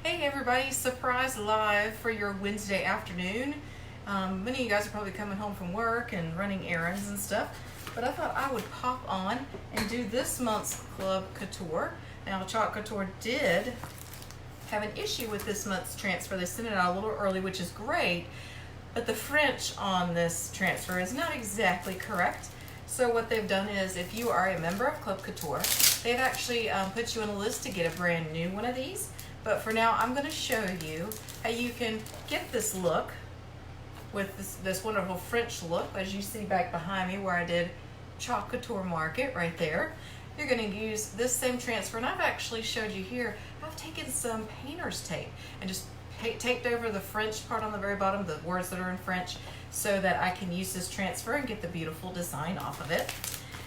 Hey everybody, surprise live for your Wednesday afternoon. Many of you guys are probably coming home from work and running errands and stuff, but I thought I would pop on and do this month's Club Couture. Now, Chalk Couture did have an issue with this month's transfer. They sent it out a little early, which is great, but the French on this transfer is not exactly correct. So what they've done is, if you are a member of Club Couture, they've actually put you on a list to get a brand new one of these. But for now, I'm going to show you how you can get this look with this wonderful French look, as you see back behind me where I did Chalk Couture Market right there. You're going to use this same transfer, and I've actually showed you here, I've taken some painter's tape and just taped over the French part on the very bottom, the words that are in French, so that I can use this transfer and get the beautiful design off of it.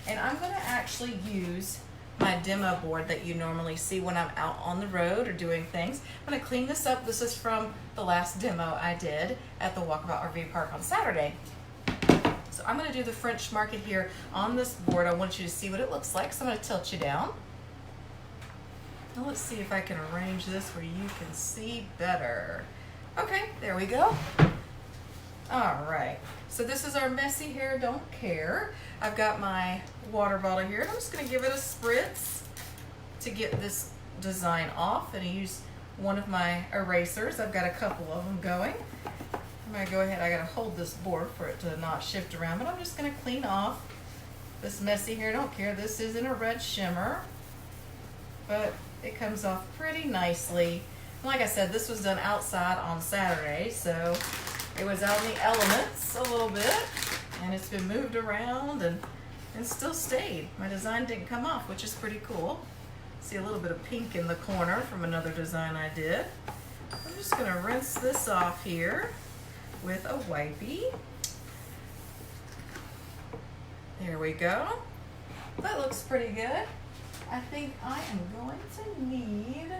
And I'm going to actually use my demo board that you normally see when I'm out on the road or doing things. I'm going to clean this up. This is from the last demo I did at the Walkabout RV Park on Saturday. So I'm going to do the French market here on this board. I want you to see what it looks like, so I'm going to tilt you down. Now let's see if I can arrange this where you can see better. Okay, there we go. All right, so this is our messy hair don't care. I've got my water bottle here, and I'm just going to give it a spritz to get this design off, and I use one of my erasers. I've got a couple of them going. I'm going to go ahead, I got to hold this board for it to not shift around, but I'm just going to clean off this messy hair don't care. This is in a red shimmer, but it comes off pretty nicely. Like I said, this was done outside on Saturday, so it was out in the elements a little bit, and it's been moved around and still stayed. My design didn't come off, which is pretty cool. See a little bit of pink in the corner from another design I did. I'm just gonna rinse this off here with a wipey. There we go. That looks pretty good. I think I am going to need,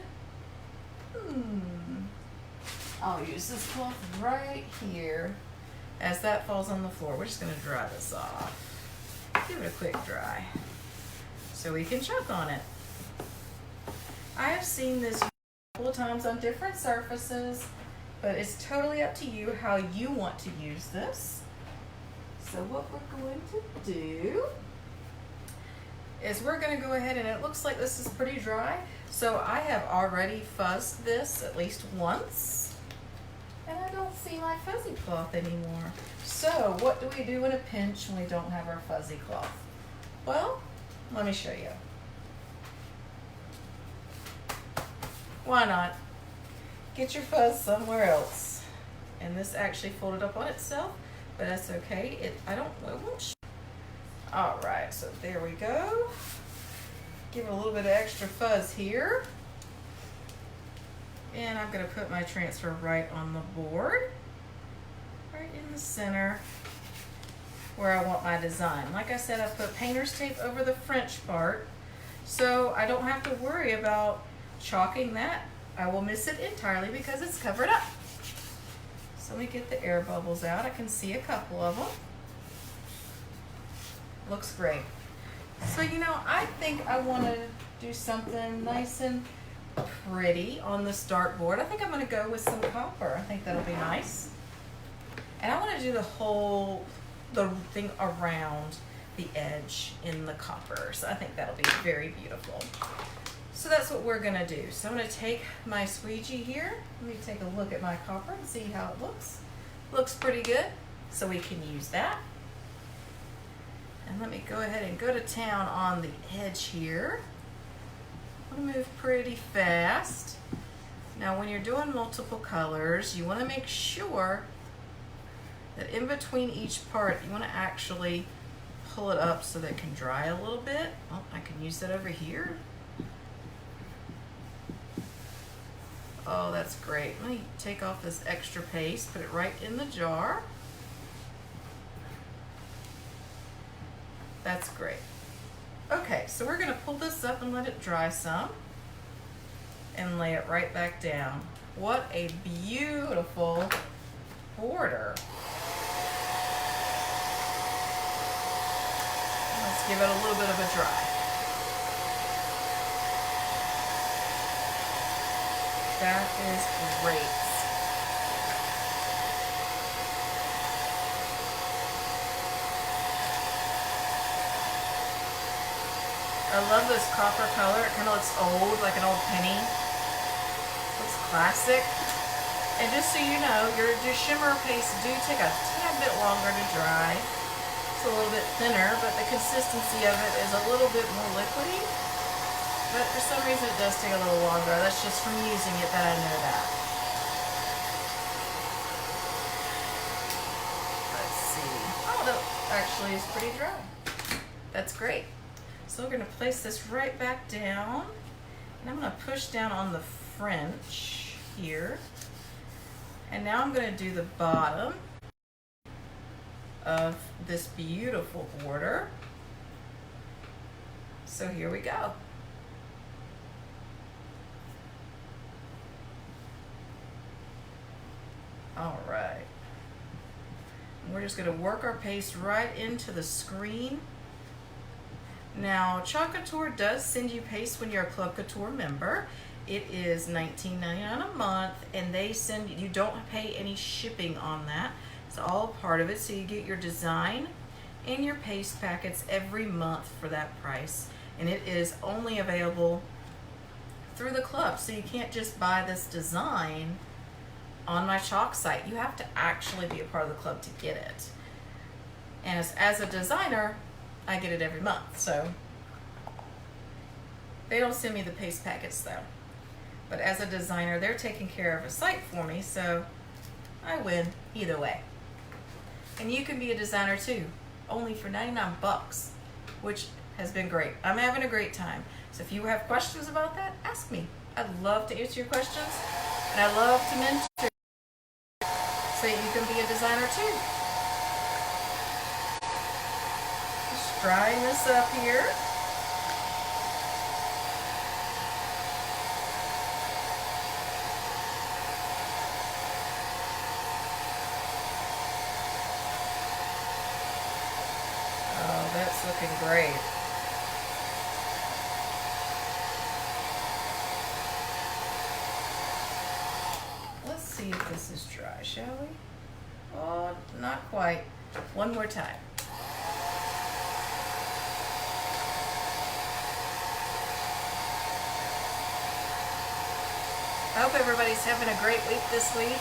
I'll use this cloth right here as that falls on the floor. We're just going to dry this off. Give it a quick dry so we can choke on it. I have seen this a couple of times on different surfaces, but it's totally up to you how you want to use this. So what we're going to do is we're going to go ahead, and it looks like this is pretty dry, so I have already fuzzed this at least once, and I don't see my fuzzy cloth anymore. So what do we do in a pinch when we don't have our fuzzy cloth? Well, let me show you. Why not? Get your fuzz somewhere else. And this actually folded up on itself, but that's okay. It won't. All right, so there we go. Give it a little bit of extra fuzz here. And I'm gonna put my transfer right on the board, right in the center where I want my design. Like I said, I put painter's tape over the French part, so I don't have to worry about chalking that. I will miss it entirely because it's covered up. So let me get the air bubbles out. I can see a couple of them. Looks great. So, you know, I think I want to do something nice and pretty on this dartboard. I think I'm going to go with some copper. I think that'll be nice. And I want to do the thing around the edge in the copper. So I think that'll be very beautiful. So that's what we're going to do. So I'm going to take my squeegee here. Let me take a look at my copper and see how it looks. Looks pretty good. So we can use that. And let me go ahead and go to town on the edge here. I'm going to move pretty fast. Now when you're doing multiple colors, you want to make sure that in between each part, you want to actually pull it up so that it can dry a little bit. Oh, I can use that over here. Oh, that's great. Let me take off this extra paste, put it right in the jar. That's great. Okay, so we're going to pull this up and let it dry some and lay it right back down. What a beautiful border. Let's give it a little bit of a dry. That is great. I love this copper color. It kind of looks old, like an old penny. Looks classic. And just so you know, your shimmer pastes do take a tad bit longer to dry. It's a little bit thinner, but the consistency of it is a little bit more liquidy. But for some reason it does take a little longer. That's just from using it that I know that. Let's see. Oh, that actually is pretty dry. That's great. So we're going to place this right back down. And I'm going to push down on the French here. And now I'm going to do the bottom of this beautiful border. So here we go. All right. And we're just going to work our paste right into the screen. Now, Couture does send you paste when you're a Club Couture member. It is $19.99 a month, and they send you don't pay any shipping on that. It's all part of it, so you get your design and your paste packets every month for that price. And it is only available through the club, so you can't just buy this design on my chalk site. You have to actually be a part of the club to get it. And as a designer, I get it every month, so they don't send me the paste packets though. But as a designer, they're taking care of a site for me, so I win either way. And you can be a designer too, only for 99 bucks, which has been great. I'm having a great time. So if you have questions about that, ask me. I'd love to answer your questions, and I love to mentor you so you can be a designer too. Just drying this up here. Oh, that's looking great. Let's see if this is dry, shall we? Oh, not quite. One more time. I hope everybody's having a great week this week.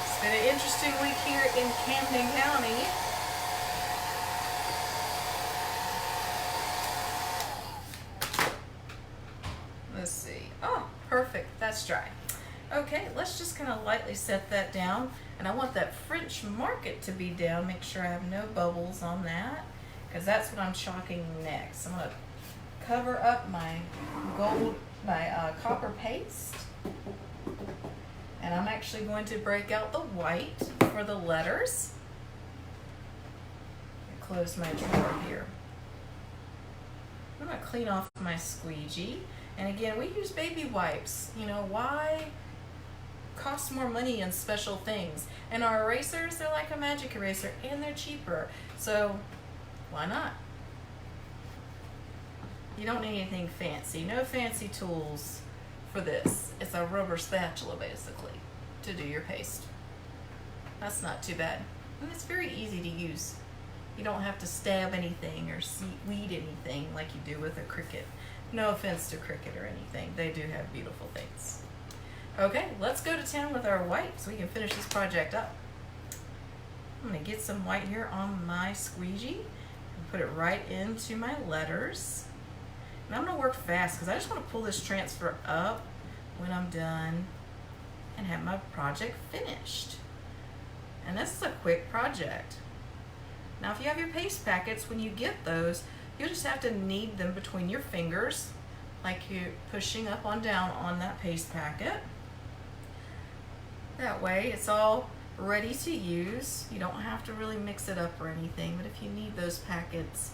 It's been an interesting week here in Camden County. Let's see. Oh, perfect. That's dry. Okay, let's just kind of lightly set that down. And I want that French market to be down. Make sure I have no bubbles on that, because that's what I'm chalking next. I'm going to cover up my copper paste, and I'm actually going to break out the white for the letters. Close my drawer here. I'm going to clean off my squeegee, and again, we use baby wipes. You know, why cost more money in special things? And our erasers, they're like a magic eraser, and they're cheaper, so why not? You don't need anything fancy. No fancy tools for this. It's a rubber spatula, basically, to do your paste. That's not too bad. And it's very easy to use. You don't have to stab anything or weed anything like you do with a Cricut. No offense to Cricut or anything. They do have beautiful things. Okay, let's go to town with our white so we can finish this project up. I'm going to get some white here on my squeegee and put it right into my letters. And I'm going to work fast because I just want to pull this transfer up when I'm done and have my project finished. And this is a quick project. Now if you have your paste packets, when you get those, you'll just have to knead them between your fingers like you're pushing up on down on that paste packet. That way it's all ready to use. You don't have to really mix it up or anything, but if you need those packets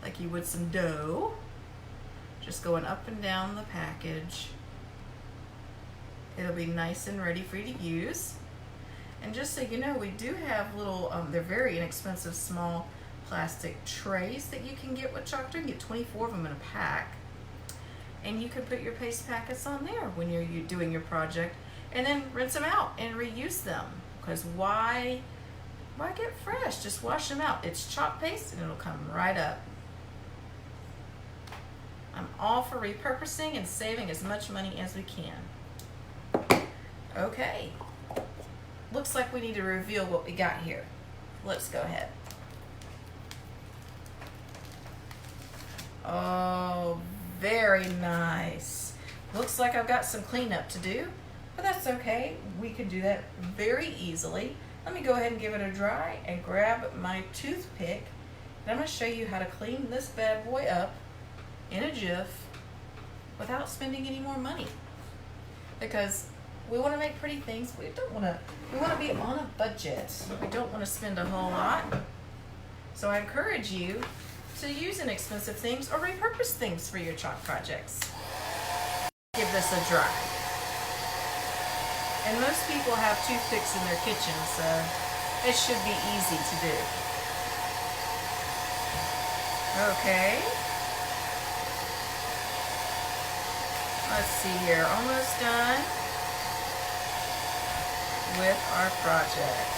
like you would some dough, just going up and down the package. It'll be nice and ready for you to use. And just so you know, we do have little, they're very inexpensive small plastic trays that you can get with Couture. You can get 24 of them in a pack. and you can put your paste packets on there when you're doing your project, and then rinse them out and reuse them. Because why get fresh? Just wash them out. It's chalk paste and it'll come right up. I'm all for repurposing and saving as much money as we can. Okay, looks like we need to reveal what we got here. Let's go ahead. Oh, very nice. Looks like I've got some cleanup to do, but that's okay. We can do that very easily. Let me go ahead and give it a dry and grab my toothpick, and I'm going to show you how to clean this bad boy up in a jiff without spending any more money. Because we want to make pretty things. We want to be on a budget. We don't want to spend a whole lot. So I encourage you to use inexpensive things or repurpose things for your chalk projects. Give this a dry. And most people have toothpicks in their kitchen, so it should be easy to do. Okay. Let's see here, almost done with our project.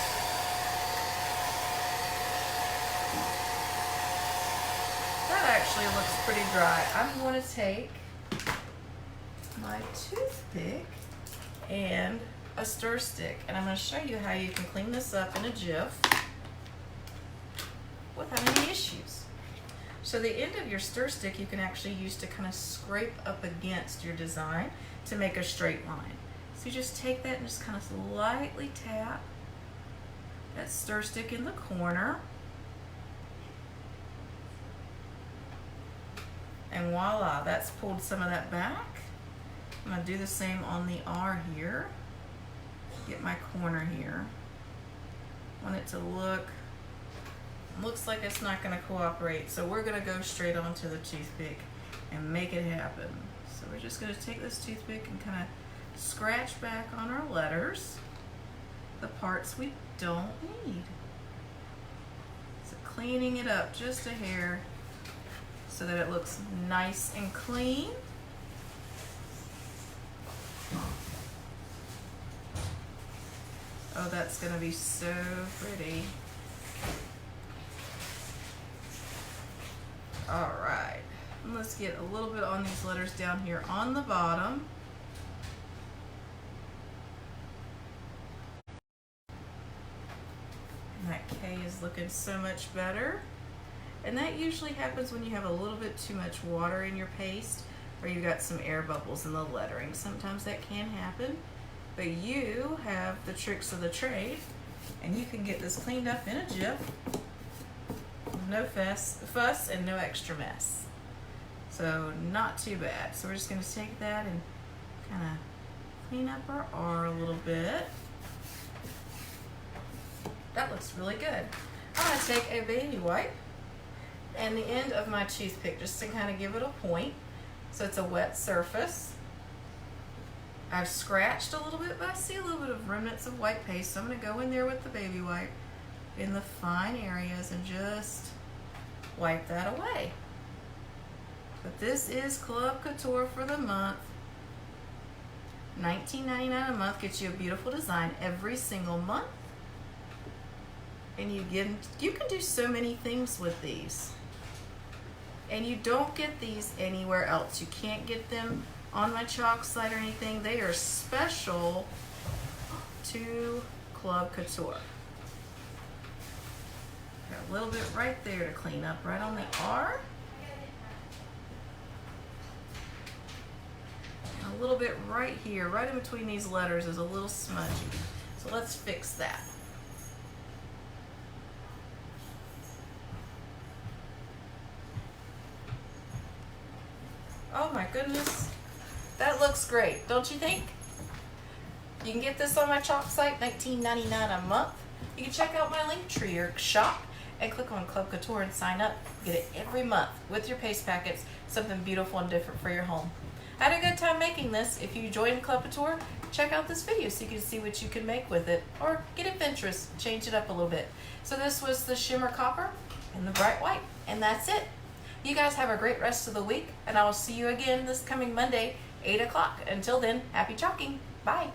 That actually looks pretty dry. I'm going to take my toothpick and a stir stick, and I'm going to show you how you can clean this up in a jiff without any issues. So the end of your stir stick you can actually use to kind of scrape up against your design to make a straight line. So you just take that and just kind of lightly tap that stir stick in the corner, and voila, that's pulled some of that back. I'm going to do the same on the R here. Get my corner here. Want it to looks like it's not going to cooperate, so we're going to go straight onto the toothpick and make it happen. So we're just going to take this toothpick and kind of scratch back on our letters the parts we don't need. So cleaning it up just a hair so that it looks nice and clean. Oh, that's going to be so pretty. All right, and let's get a little bit on these letters down here on the bottom. And that K is looking so much better. And that usually happens when you have a little bit too much water in your paste, or you've got some air bubbles in the lettering. Sometimes that can happen, but you have the tricks of the trade, and you can get this cleaned up in a jiff. No fuss and no extra mess. So not too bad. So we're just going to take that and kind of clean up our R a little bit. That looks really good. I'm going to take a baby wipe and the end of my toothpick just to kind of give it a point so it's a wet surface. I've scratched a little bit, but I see a little bit of remnants of white paste, so I'm going to go in there with the baby wipe in the fine areas and just wipe that away. But this is Club Couture for the month. $19.99 a month gets you a beautiful design every single month. And you can do so many things with these. And you don't get these anywhere else. You can't get them on my chalk site or anything. They are special to Club Couture. Got a little bit right there to clean up, right on the R. And a little bit right here, right in between these letters is a little smudgy. So let's fix that. Oh my goodness, that looks great, don't you think? You can get this on my chalk site, $19.99 a month. You can check out my link tree or shop and click on Club Couture and sign up. Get it every month with your paste packets, something beautiful and different for your home. I had a good time making this. If you joined Club Couture, check out this video so you can see what you can make with it, or get adventurous, change it up a little bit. So this was the shimmer copper and the bright white, and that's it. You guys have a great rest of the week, and I will see you again this coming Monday, 8 o'clock. Until then, happy chalking. Bye.